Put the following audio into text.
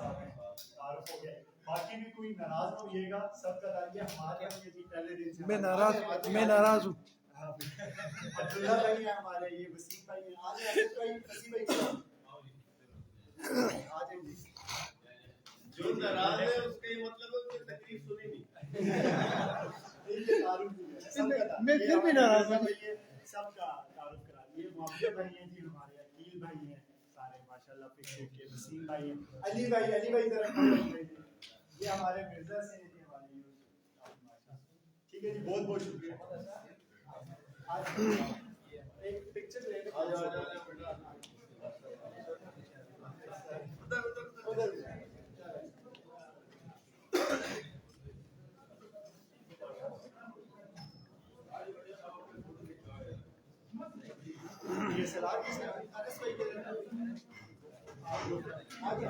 साहब हैं, तारुफ हो गया। बाकी भी कोई नाराज ना होइएगा, सबका तालिया हमारे लिए जी पहले दिन से मैं नाराज हूँ। अब्दुल्ला भाई हैं हमारे, ये वसीम भाई हैं, आज आसिफ भाई, वसीम भाई आ जाएंगे। जो नाराज है उसका ये मतलब है उसने तकलीफ सुनी नहीं। ये तारुफ भी है, सबका तारुफ। मैं फिर भी नाराज हूँ। ये सबका तारुफ करा दिए। मुआविया भाई हैं जी हमारे, अकील भाई हैं सारे माशाल्लाह, फिक्र के वसीम भाई हैं, अली भाई जरा खड़े हो जाइए। ये हमारे मिर्जा से हैं जी, हमारे माशाल्लाह। ठीक है जी, बहुत बहुत शुक्रिया। आज एक पिक्चर ले लें। आ जाओ बेटा। उधर ये सलाह किसने अनस भाई के लिए? आप लोग आगे